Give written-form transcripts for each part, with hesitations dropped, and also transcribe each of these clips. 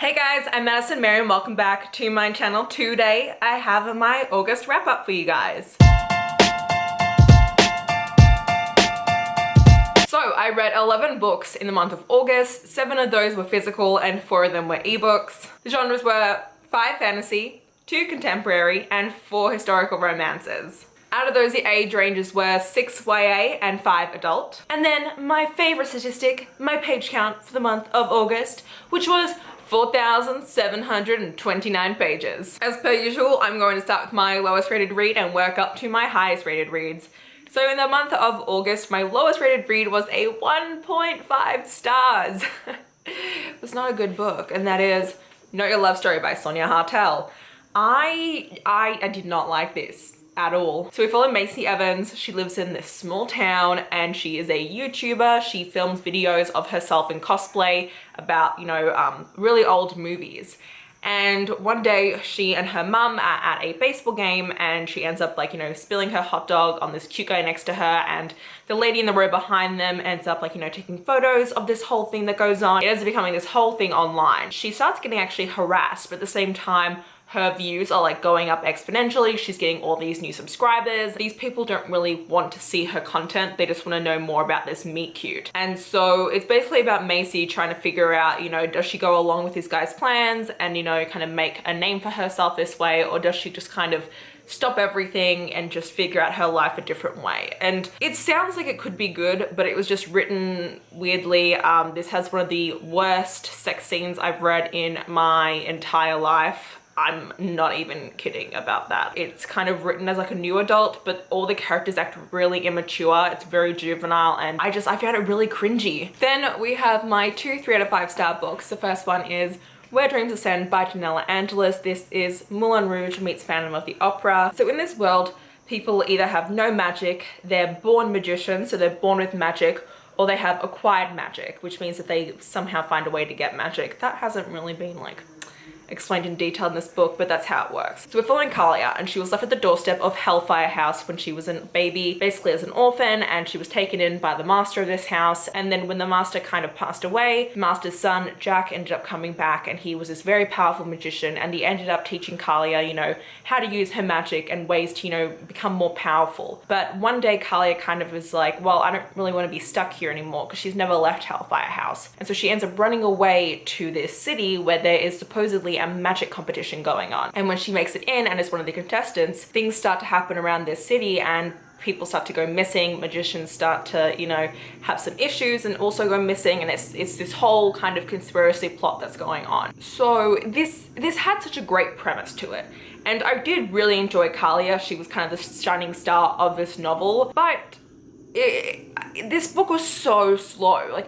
Hey guys, I'm Madison Mary and welcome back to my channel. Today I have my August wrap up for you guys. So I read 11 books in the month of August. 7 of those were physical and 4 of them were ebooks. The genres were 5 fantasy, 2 contemporary, and 4 historical romances. Out of those, the age ranges were 6 YA and 5 adult. And then my favorite statistic, my page count for the month of August, which was 4,729 pages. As per usual, I'm going to start with my lowest rated read and work up to my highest rated reads. So in the month of August, my lowest rated read was a 1.5 stars. It's not a good book, and that is Know Your Love Story by Sonia Hartel. I did not like this at all. So we follow Macy Evans. She lives in this small town and she is a YouTuber. She films videos of herself in cosplay about, really old movies. And one day she and her mum are at a baseball game and she ends up spilling her hot dog on this cute guy next to her, and the lady in the row behind them ends up taking photos of this whole thing that goes on. It ends up becoming this whole thing online. She starts getting actually harassed, but at the same time her views are going up exponentially. She's getting all these new subscribers. These people don't really want to see her content. They just want to know more about this meet cute. And so it's basically about Macy trying to figure out, does she go along with this guy's plans and, kind of make a name for herself this way, or does she just kind of stop everything and just figure out her life a different way? And it sounds like it could be good, but it was just written weirdly. This has one of the worst sex scenes I've read in my entire life. I'm not even kidding about that. It's kind of written as a new adult, but all the characters act really immature. It's very juvenile and I found it really cringy. Then we have my 2 3 out of 5 star books. The first one is Where Dreams Ascend by Janella Angeles. This is Moulin Rouge meets Phantom of the Opera. So in this world, people either have no magic, they're born magicians, so they're born with magic, or they have acquired magic, which means that they somehow find a way to get magic. That hasn't really been explained in detail in this book, but that's how it works. So we're following Kalia, and she was left at the doorstep of Hellfire House when she was a baby, basically as an orphan, and she was taken in by the master of this house. And then when the master kind of passed away, the master's son, Jack, ended up coming back, and he was this very powerful magician, and he ended up teaching Kalia, how to use her magic and ways to, become more powerful. But one day Kalia kind of is like, well, I don't really want to be stuck here anymore, because she's never left Hellfire House. And so she ends up running away to this city where there is supposedly a magic competition going on. And when she makes it in and is one of the contestants, things start to happen around this city and people start to go missing. Magicians start to, have some issues and also go missing, and it's this whole kind of conspiracy plot that's going on. So this had such a great premise to it. And I did really enjoy Kalia. She was kind of the shining star of this novel, but this book was so slow.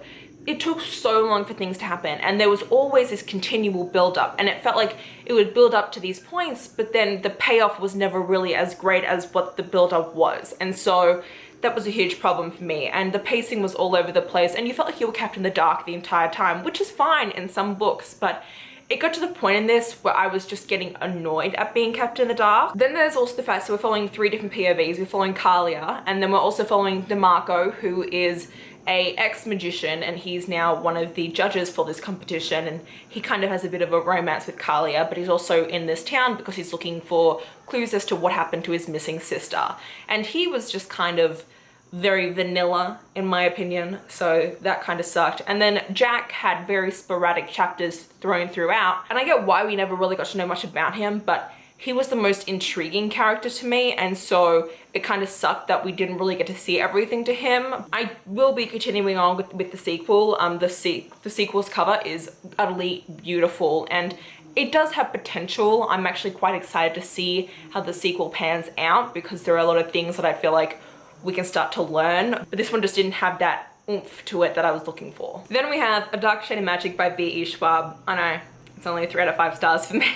It took so long for things to happen, and there was always this continual build-up, and it felt like it would build up to these points, but then the payoff was never really as great as what the build-up was. And so that was a huge problem for me, and the pacing was all over the place, and you felt like you were kept in the dark the entire time, which is fine in some books, but it got to the point in this where I was just getting annoyed at being kept in the dark. Then there's also the fact, so we're following 3 different POVs. We're following Kalia, and then we're also following DeMarco, who is a ex-magician, and he's now one of the judges for this competition, and he kind of has a bit of a romance with Kalia, but he's also in this town because he's looking for clues as to what happened to his missing sister. And he was just kind of very vanilla in my opinion, so that kind of sucked. And then Jack had very sporadic chapters thrown throughout, and I get why we never really got to know much about him, but he was the most intriguing character to me, and so it kind of sucked that we didn't really get to see everything to him. I will be continuing on with the sequel. The sequel's cover is utterly beautiful, and it does have potential. I'm actually quite excited to see how the sequel pans out, because there are a lot of things that I feel like we can start to learn, but this one just didn't have that oomph to it that I was looking for. Then we have A Dark Shade of Magic by V.E. Schwab. I know, it's only a 3 out of 5 stars for me.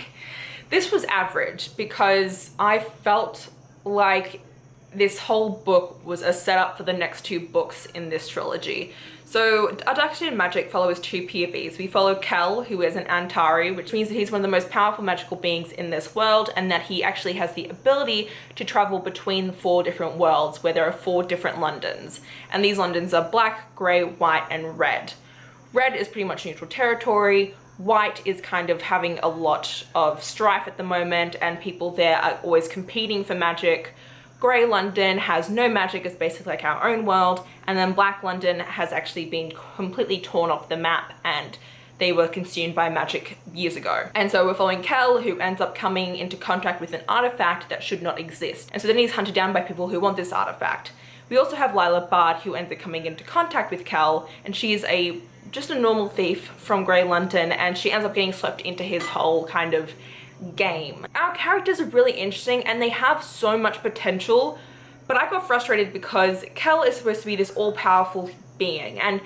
This was average because I felt like this whole book was a setup for the next 2 books in this trilogy. So A Dark Shade of Magic follows 2 POVs. We follow Kel, who is an Antari, which means that he's one of the most powerful magical beings in this world, and that he actually has the ability to travel between 4 different worlds where there are 4 different Londons. And these Londons are black, grey, white, and red. Red is pretty much neutral territory. White is kind of having a lot of strife at the moment, and people there are always competing for magic. Grey London has no magic, it's basically like our own world, and then Black London has actually been completely torn off the map, and they were consumed by magic years ago. And so we're following Kel, who ends up coming into contact with an artifact that should not exist. And so then he's hunted down by people who want this artifact. We also have Lila Bard, who ends up coming into contact with Kel, and she's just a normal thief from Grey London, and she ends up getting swept into his whole kind of game. Our characters are really interesting and they have so much potential, but I got frustrated because Kel is supposed to be this all-powerful being, and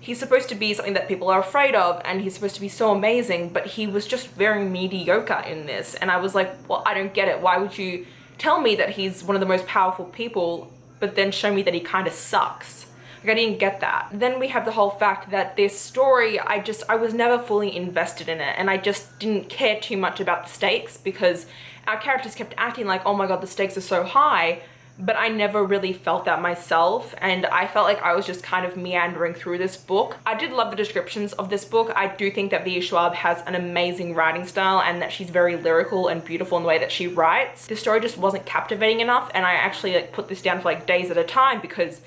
he's supposed to be something that people are afraid of, and he's supposed to be so amazing, but he was just very mediocre in this. And I was like, well, I don't get it. Why would you tell me that he's one of the most powerful people, but then show me that he kind of sucks? Like, I didn't get that. Then we have the whole fact that this story, I was never fully invested in it, and I just didn't care too much about the stakes because our characters kept acting like, oh my god, the stakes are so high, but I never really felt that myself, and I felt like I was just kind of meandering through this book. I did love the descriptions of this book. I do think that ɪନିର୍sᴛ has an amazing writing style and that she's very lyrical and beautiful in the way that she writes. The story just wasn't captivating enough, and I actually put this down for days at a time because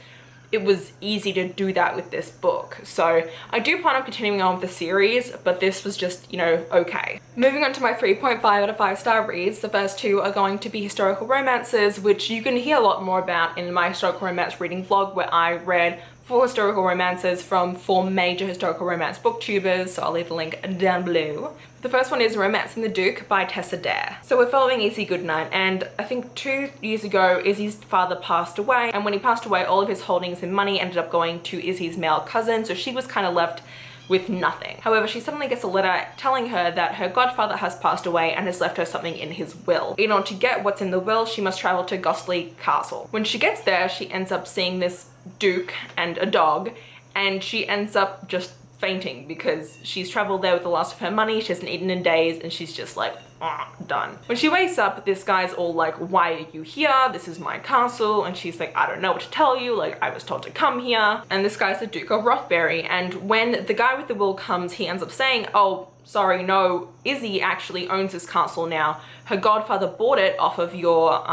it was easy to do that with this book. So I do plan on continuing on with the series, but this was just, okay. Moving on to my 3.5 out of 5-star reads, the first two are going to be historical romances, which you can hear a lot more about in my historical romance reading vlog, where I read 4 historical romances from 4 major historical romance booktubers, so I'll leave the link down below. The first one is Romancing the Duke by Tessa Dare. So we're following Izzy Goodnight, and I think 2 years ago Izzy's father passed away, and when he passed away all of his holdings and money ended up going to Izzy's male cousin, so she was kind of left with nothing. However, she suddenly gets a letter telling her that her godfather has passed away and has left her something in his will. In order to get what's in the will, she must travel to ghostly Castle. When she gets there, she ends up seeing this duke and a dog, and she ends up just fainting because she's traveled there with the last of her money, she hasn't eaten in days, and she's just like, done. When she wakes up, this guy's all like, why are you here? This is my castle. And she's like, I don't know what to tell you, I was told to come here. And this guy's the Duke of Rothbury, and when the guy with the will comes, he ends up saying, oh, sorry, no, Izzy actually owns this castle now. Her godfather bought it off of your,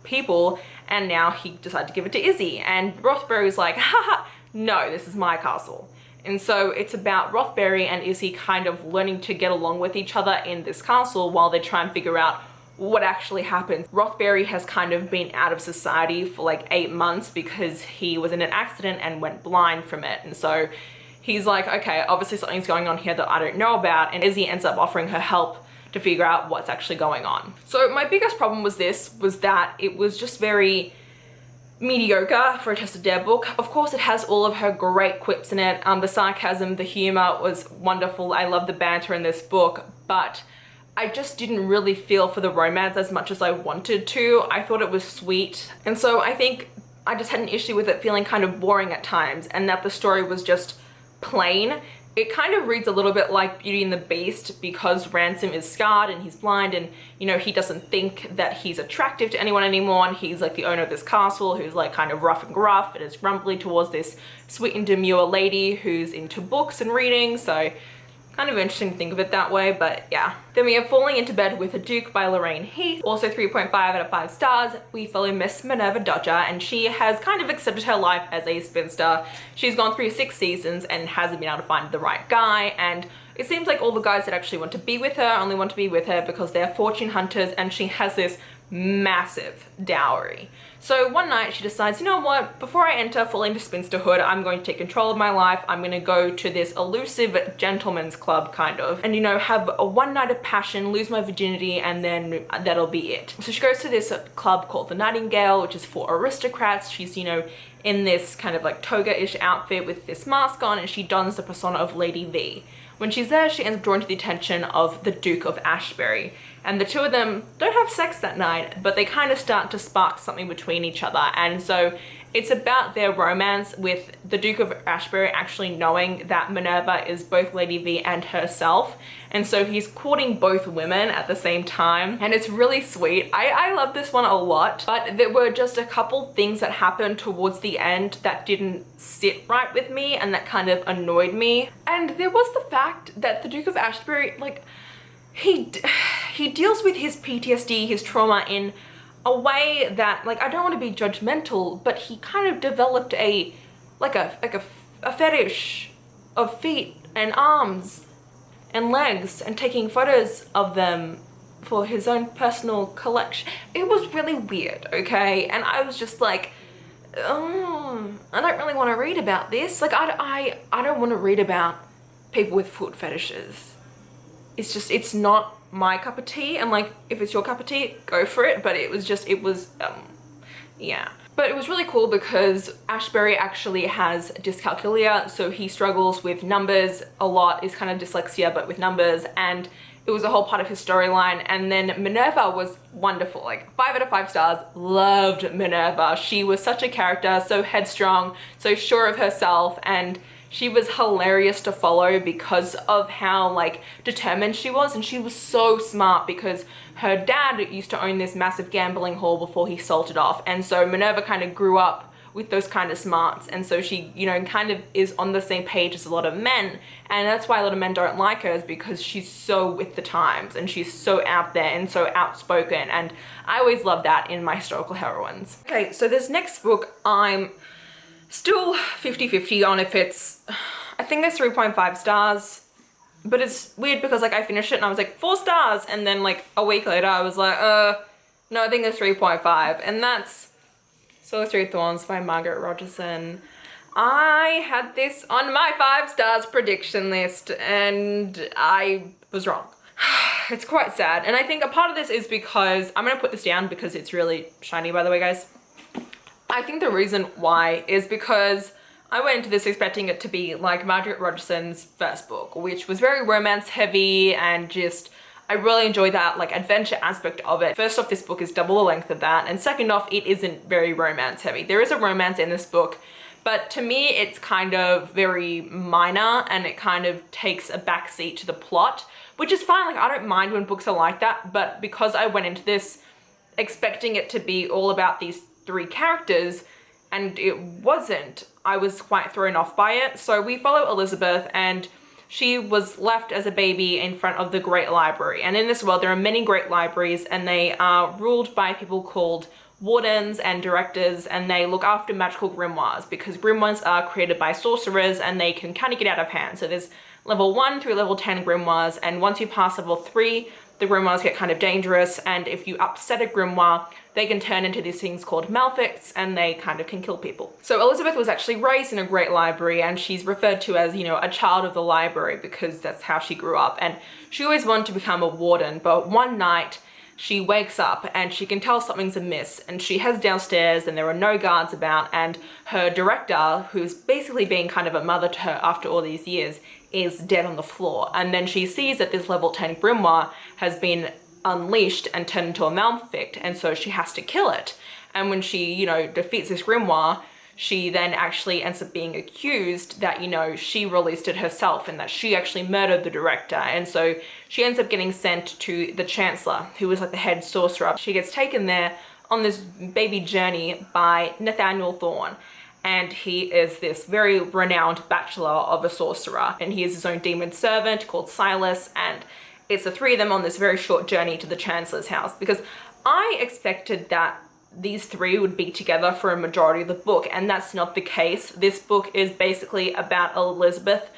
people, and now he decided to give it to Izzy. And Rothbury's like, haha, no, this is my castle. And so it's about Rothbury and Izzy kind of learning to get along with each other in this castle while they try and figure out what actually happened. Rothbury has kind of been out of society for 8 months because he was in an accident and went blind from it. And so he's like, okay, obviously something's going on here that I don't know about. And Izzy ends up offering her help to figure out what's actually going on. So my biggest problem was that it was just very mediocre for a Tessa Dare book. Of course, it has all of her great quips in it. The sarcasm, the humor was wonderful. I love the banter in this book, but I just didn't really feel for the romance as much as I wanted to. I thought it was sweet, and so I think I just had an issue with it feeling kind of boring at times, and that the story was just plain. It kind of reads a little bit like Beauty and the Beast because Ransom is scarred and he's blind, and he doesn't think that he's attractive to anyone anymore, and he's the owner of this castle who's kind of rough and gruff and is grumbly towards this sweet and demure lady who's into books and reading. So kind of interesting to think of it that way, but yeah. Then we have Falling into Bed with a Duke by Lorraine Heath, also 3.5 out of 5 stars. We follow Miss Minerva Dodger, and she has kind of accepted her life as a spinster. She's gone through 6 seasons and hasn't been able to find the right guy, and it seems like all the guys that actually want to be with her only want to be with her because they're fortune hunters, and she has this massive dowry. So one night she decides, you know what, before I enter full into spinsterhood, I'm going to take control of my life. I'm going to go to this elusive gentleman's club kind of, and have a one night of passion, lose my virginity, and then that'll be it. So she goes to this club called the Nightingale, which is for aristocrats. She's, in this kind of toga-ish outfit with this mask on, and she dons the persona of Lady V. When she's there, she ends up drawn to the attention of the Duke of Ashbury, and the two of them don't have sex that night, but they kind of start to spark something between each other, and so It's about their romance with the Duke of Ashbury actually knowing that Minerva is both Lady V and herself. And so he's courting both women at the same time. And it's really sweet. I love this one a lot, but there were just a couple things that happened towards the end that didn't sit right with me and that kind of annoyed me. And there was the fact that the Duke of Ashbury, like, he deals with his PTSD, his trauma in a way that, like, I don't want to be judgmental, but he kind of developed a fetish of feet and arms and legs and taking photos of them for his own personal collection. It was really weird, okay? And I was just like, oh, I don't really want to read about this. Like, I don't want to read about people with foot fetishes. It's not my cup of tea, and like, if it's your cup of tea, go for it. But yeah. But it was really cool because Ashbury actually has dyscalculia, so he struggles with numbers a lot, is kind of dyslexia, but with numbers, and it was a whole part of his storyline. And then Minerva was wonderful, like 5 out of 5 stars, loved Minerva. She was such a character, so headstrong, so sure of herself, and she was hilarious to follow because of how, like, determined she was. And she was so smart because her dad used to own this massive gambling hall before he sold it off. And so Minerva kind of grew up with those kind of smarts. And so she, you know, kind of is on the same page as a lot of men. And that's why a lot of men don't like her, is because she's so with the times and she's so out there and so outspoken. And I always love that in my historical heroines. Okay, so this next book, I'm still 50-50 on if it's, I think it's 3.5 stars, but it's weird because, like, I finished it and I was like 4 stars, and then like a week later I was like, no, I think it's 3.5, and that's Sorcery Thorns by Margaret Rogerson. I had this on my 5 stars prediction list and I was wrong. It's quite sad, and I think a part of this is because, I'm gonna put this down because it's really shiny, by the way, guys. I think the reason why is because I went into this expecting it to be like Margaret Rogerson's first book, which was very romance heavy, and just, I really enjoyed that, like, adventure aspect of it. First off, this book is double the length of that, and second off, it isn't very romance heavy. There is a romance in this book, but to me it's kind of very minor, and it kind of takes a backseat to the plot, which is fine. Like, I don't mind when books are like that, but because I went into this expecting it to be all about these 3 characters and it wasn't, I was quite thrown off by it. So we follow Elizabeth, and she was left as a baby in front of the Great Library. And in this world there are many great libraries, and they are ruled by people called wardens and directors, and they look after magical grimoires, because grimoires are created by sorcerers and they can kind of get out of hand. So there's level 1 through level 10 grimoires, and once you pass level 3, the grimoires get kind of dangerous, and if you upset a grimoire, they can turn into these things called malefics, and they kind of can kill people. So Elizabeth was actually raised in a great library, and she's referred to as, you know, a child of the library because that's how she grew up. And she always wanted to become a warden, but one night she wakes up and she can tell something's amiss, and she heads downstairs and there are no guards about, and her director, who's basically being kind of a mother to her after all these years, is dead on the floor. And then she sees that this level 10 grimoire has been unleashed and turned into a malefic, and so she has to kill it. And when she, you know, defeats this grimoire, she then actually ends up being accused that, you know, she released it herself and that she actually murdered the director. And so she ends up getting sent to the Chancellor, who was like the head sorcerer. She gets taken there on this baby journey by Nathaniel Thorne. And he is this very renowned bachelor of a sorcerer, and he has his own demon servant called Silas, and it's the 3 of them on this very short journey to the Chancellor's house, because I expected that these 3 would be together for a majority of the book, and that's not the case. This book is basically about Elizabeth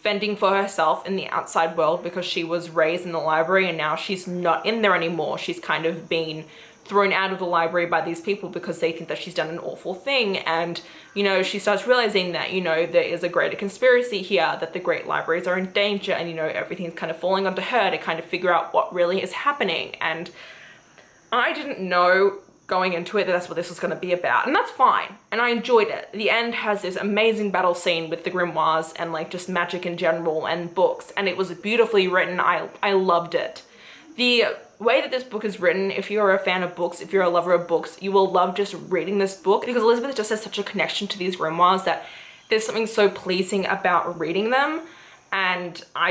fending for herself in the outside world because she was raised in the library and now she's not in there anymore. She's kind of been thrown out of the library by these people because they think that she's done an awful thing. And, you know, she starts realizing that, you know, there is a greater conspiracy here, that the great libraries are in danger, and, you know, everything's kind of falling onto her to kind of figure out what really is happening. And I didn't know going into it that that's what this was going to be about, and that's fine, and I enjoyed it. The end has this amazing battle scene with the grimoires and like just magic in general and books, and it was beautifully written. I loved it. The way that this book is written, if you're a fan of books, if you're a lover of books, you will love just reading this book, because Elizabeth just has such a connection to these grimoires that there's something so pleasing about reading them, and I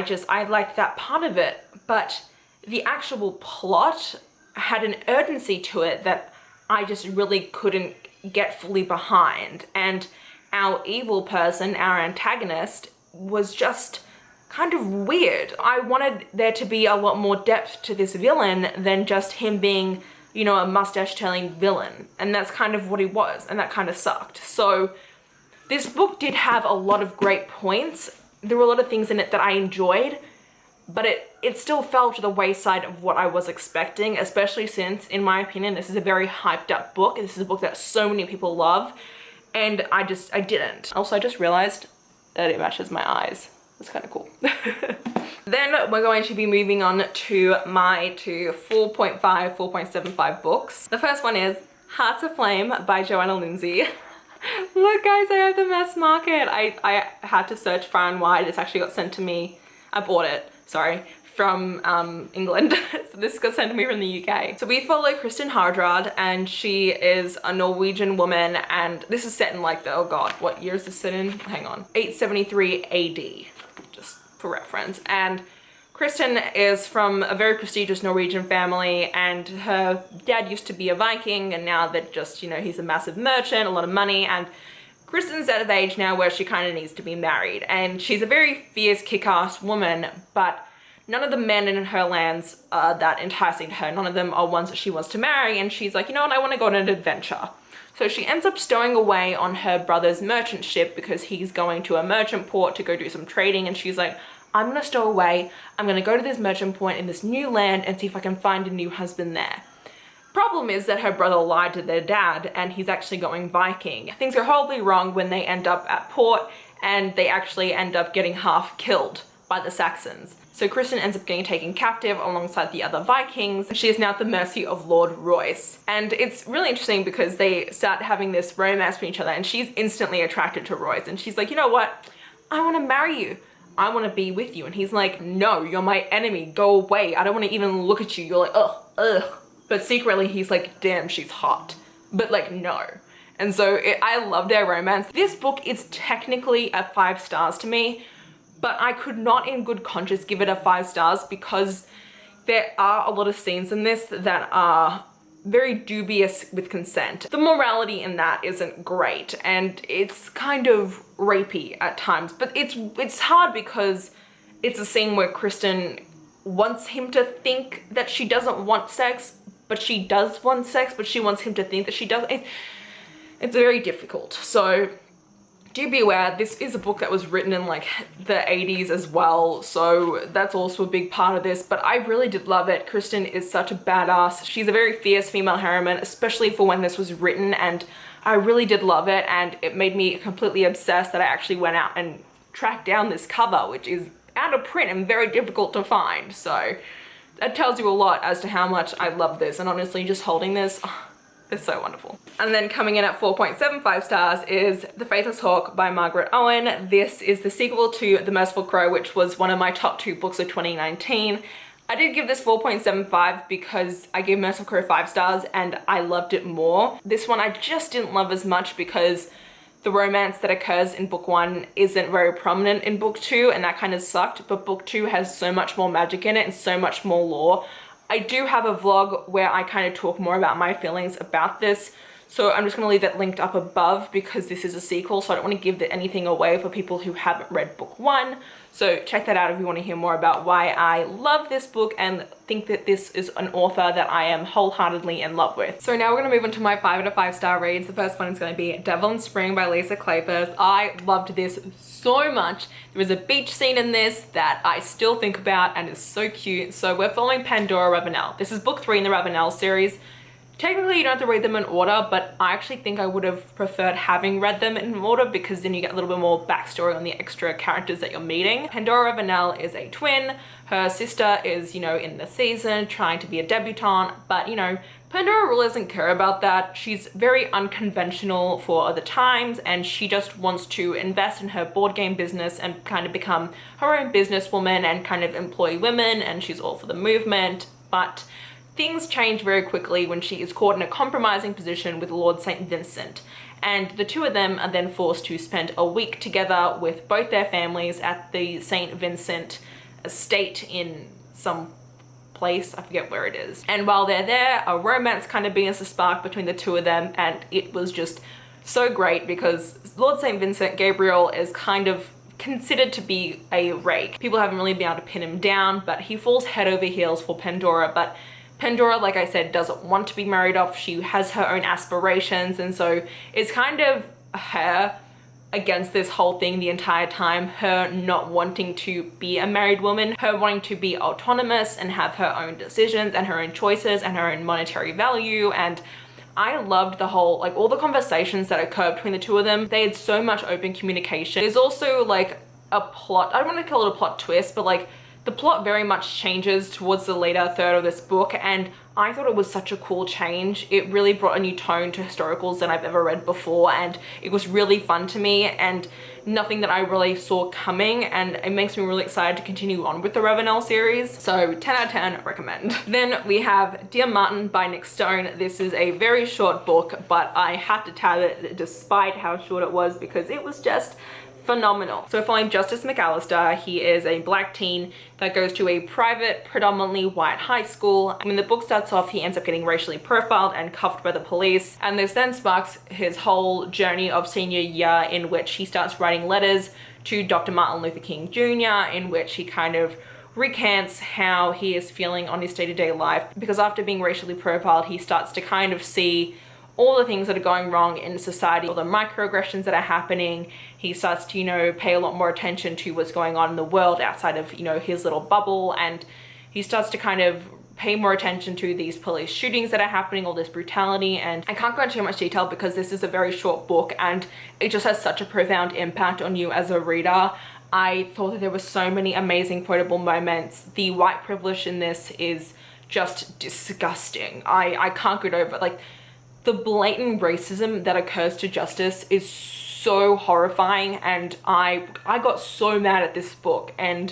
liked that part of it. But the actual plot had an urgency to it that I just really couldn't get fully behind, and our evil person, our antagonist, was just kind of weird. I wanted there to be a lot more depth to this villain than just him being, you know, a mustache-twirling villain, and that's kind of what he was, and that kind of sucked. So this book did have a lot of great points. There were a lot of things in it that I enjoyed, but it still fell to the wayside of what I was expecting, especially since, in my opinion, this is a very hyped up book. This is a book that so many people love, and I didn't. Also, I just realized that it matches my eyes. It's kind of cool. Then we're going to be moving on to my 4.5, 4.75 books. The first one is Hearts Aflame by Joanna Lindsay. Look guys, I have the mass market. I had to search far and wide. It's actually got sent to me. I bought it, sorry, from England. So this got sent to me from the UK. So we follow Kristin Hardrad, and she is a Norwegian woman, and this is set in like the, oh god, what year is this set in? Hang on, 873 AD, just for reference. And Kristin is from a very prestigious Norwegian family, and her dad used to be a Viking, and now they're just, you know, he's a massive merchant, a lot of money, and Kristin's at the age now where she kind of needs to be married, and she's a very fierce, kick-ass woman, but none of the men in her lands are that enticing to her. None of them are ones that she wants to marry, and she's like, you know what, I want to go on an adventure. So she ends up stowing away on her brother's merchant ship because he's going to a merchant port to go do some trading, and she's like, I'm gonna stow away, I'm gonna go to this merchant port in this new land and see if I can find a new husband there. Problem is that her brother lied to their dad, and he's actually going Viking. Things are horribly wrong when they end up at port, and they actually end up getting half killed by the Saxons. So Kristin ends up getting taken captive alongside the other Vikings. She is now at the mercy of Lord Royce. And it's really interesting because they start having this romance with each other, and she's instantly attracted to Royce, and she's like, you know what, I want to marry you. I want to be with you. And he's like, no, you're my enemy, go away, I don't want to even look at you. You're like, ugh, ugh. But secretly he's like, damn, she's hot. But like, no. And so I love their romance. This book is technically at 5 stars to me, but I could not in good conscience give it a 5 stars because there are a lot of scenes in this that are very dubious with consent. The morality in that isn't great, and it's kind of rapey at times, but it's hard because it's a scene where Kristin wants him to think that she doesn't want sex, but she does want sex, but she wants him to think that she does. It's very difficult. So do be aware, this is a book that was written in like the 80s as well, so that's also a big part of this, but I really did love it. Kristin is such a badass. She's a very fierce female heroine, especially for when this was written, and I really did love it, and it made me completely obsessed that I actually went out and tracked down this cover, which is out of print and very difficult to find. So that tells you a lot as to how much I love this, and honestly, just holding this, it's so wonderful. And then coming in at 4.75 stars is The Faithless Hawk by Margaret Owen. This is the sequel to The Merciful Crow, which was one of my top 2 books of 2019. I did give this 4.75 because I gave Merciful Crow 5 stars and I loved it more. This one I just didn't love as much because the romance that occurs in book 1 isn't very prominent in book 2, and that kind of sucked, but book 2 has so much more magic in it and so much more lore. I do have a vlog where I kind of talk more about my feelings about this, so I'm just going to leave that linked up above because this is a sequel, so I don't want to give anything away for people who haven't read book 1. So check that out if you want to hear more about why I love this book and think that this is an author that I am wholeheartedly in love with. So now we're going to move on to my 5 out of 5 star reads. The first one is going to be Devon Spring by Lisa Kleypas. I loved this so much. There was a beach scene in this that I still think about and is so cute. So we're following Pandora Ravenel. This is book 3 in the Ravenel series. Technically you don't have to read them in order, but I actually think I would have preferred having read them in order because then you get a little bit more backstory on the extra characters that you're meeting. Pandora Ravenel is a twin. Her sister is, you know, in the season trying to be a debutante, but you know, Pandora really doesn't care about that. She's very unconventional for the times, and she just wants to invest in her board game business and kind of become her own businesswoman and kind of employ women, and she's all for the movement. but things change very quickly when she is caught in a compromising position with Lord St. Vincent, and the two of them are then forced to spend a week together with both their families at the St. Vincent estate in some place, I forget where it is. And while they're there, a romance kind of begins to spark between the two of them, and it was just so great because Lord St. Vincent Gabriel is kind of considered to be a rake. People haven't really been able to pin him down, but he falls head over heels for Pandora. But Pandora, like I said, doesn't want to be married off. She has her own aspirations, and so it's kind of her against this whole thing the entire time, her not wanting to be a married woman, her wanting to be autonomous and have her own decisions and her own choices and her own monetary value. And I loved the whole, like, all the conversations that occurred between the two of them. They had so much open communication. There's also like a plot, I don't want to call it a plot twist, but like the plot very much changes towards the later third of this book, and I thought it was such a cool change. It really brought a new tone to historicals than I've ever read before, and it was really fun to me and nothing that I really saw coming, and it makes me really excited to continue on with the Ravenel series. So 10 out of 10, recommend. Then we have Dear Martin by Nick Stone. This is a very short book, but I had to tab it despite how short it was because it was just phenomenal. So following Justice McAllister, he is a black teen that goes to a private, predominantly white high school. When the book starts off, he ends up getting racially profiled and cuffed by the police, and this then sparks his whole journey of senior year, in which he starts writing letters to Dr. Martin Luther King Jr., in which he kind of recants how he is feeling on his day-to-day life, because after being racially profiled, he starts to kind of see all the things that are going wrong in society, all the microaggressions that are happening. He starts to, you know, pay a lot more attention to what's going on in the world outside of, you know, his little bubble, and he starts to kind of pay more attention to these police shootings that are happening, all this brutality. And I can't go into too much detail because this is a very short book and it just has such a profound impact on you as a reader. I thought that there were so many amazing quotable moments. The white privilege in this is just disgusting. I can't get over it. Like, the blatant racism that occurs to Justice is so horrifying, and I got so mad at this book, and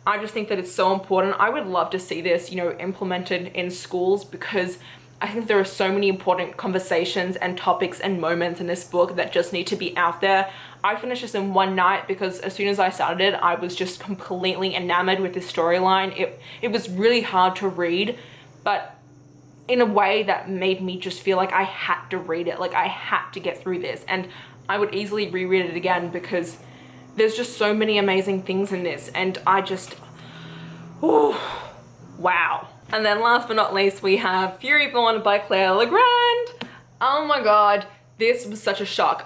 I just think that it's so important. I would love to see this, you know, implemented in schools, because I think there are so many important conversations and topics and moments in this book that just need to be out there. I finished this in one night because as soon as I started it, I was just completely enamored with this storyline. It was really hard to read, but in a way that made me just feel like I had to read it, like I had to get through this, and I would easily reread it again because there's just so many amazing things in this, and I just, oh, wow. And then last but not least, we have Fury Born by Claire Legrand. Oh my god, this was such a shock.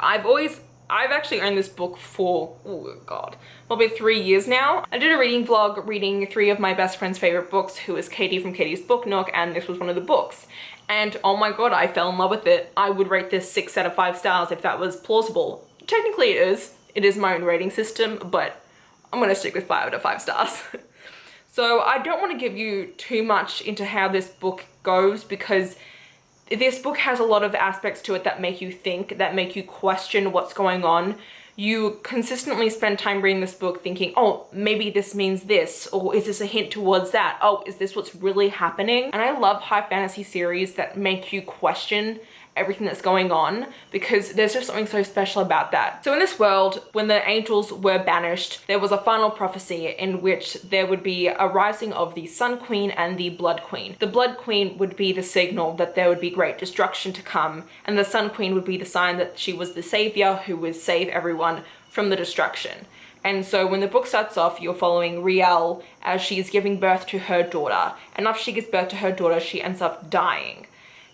I've actually owned this book for, oh god, probably 3 years now. I did a reading vlog reading 3 of my best friend's favorite books, who is Katie from Katie's Book Nook, and this was one of the books. And oh my god, I fell in love with it. I would rate this 6 out of 5 stars if that was plausible. Technically it is. It is my own rating system, but I'm gonna stick with 5 out of 5 stars. So I don't want to give you too much into how this book goes, because this book has a lot of aspects to it that make you think, that make you question what's going on. You consistently spend time reading this book thinking, oh, maybe this means this, or is this a hint towards that? Oh, is this what's really happening? And I love high fantasy series that make you question everything that's going on, because there's just something so special about that. So in this world, when the angels were banished, there was a final prophecy in which there would be a rising of the Sun Queen and the Blood Queen. The Blood Queen would be the signal that there would be great destruction to come, and the Sun Queen would be the sign that she was the savior who would save everyone from the destruction. And so when the book starts off, you're following Riel as she is giving birth to her daughter, and after she gives birth to her daughter, she ends up dying.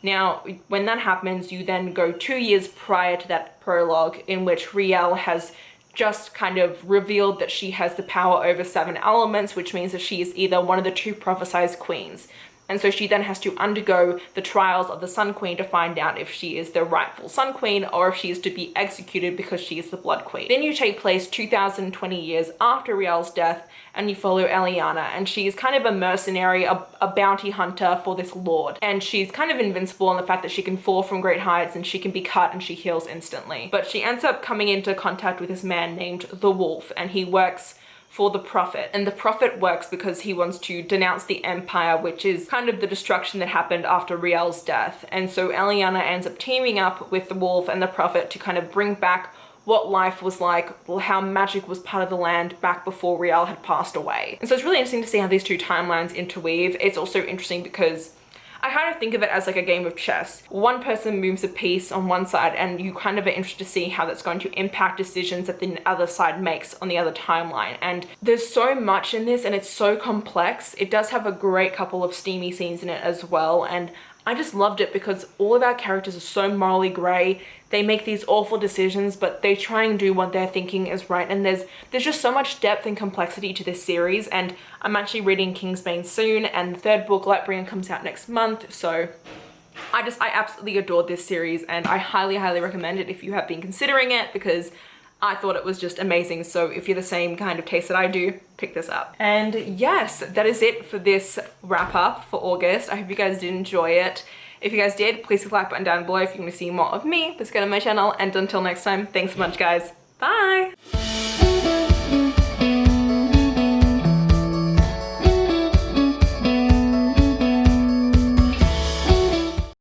Now, when that happens, you then go 2 years prior to that prologue, in which Riel has just kind of revealed that she has the power over 7 elements, which means that she is either one of the 2 prophesized queens. And so she then has to undergo the trials of the Sun Queen to find out if she is the rightful Sun Queen or if she is to be executed because she is the Blood Queen. Then you take place 2020 years after Riel's death, and you follow Eliana, and she is kind of a mercenary, a bounty hunter for this lord. And she's kind of invincible in the fact that she can fall from great heights and she can be cut and she heals instantly. But she ends up coming into contact with this man named the Wolf, and he works for the Prophet. And the Prophet works because he wants to denounce the Empire, which is kind of the destruction that happened after Riel's death. And so Eliana ends up teaming up with the wolf and the Prophet to kind of bring back what life was like, well, how magic was part of the land back before Riel had passed away. And so it's really interesting to see how these two timelines interweave. It's also interesting because I kind of think of it as like a game of chess. One person moves a piece on one side and you kind of are interested to see how that's going to impact decisions that the other side makes on the other timeline. And there's so much in this and it's so complex. It does have a great couple of steamy scenes in it as well. And I just loved it because all of our characters are so morally grey. They make these awful decisions, but they try and do what they're thinking is right. And there's just so much depth and complexity to this series. And I'm actually reading Kingsbane soon, and the third book, Lightbringer, comes out next month. So I absolutely adored this series, and I highly, highly recommend it if you have been considering it, because I thought it was just amazing. So if you're the same kind of taste that I do, pick this up. And yes, that is it for this wrap up for August. I hope you guys did enjoy it. If you guys did, please click the like button down below if you want to see more of me. Please go to my channel, and until next time, thanks so much guys. Bye!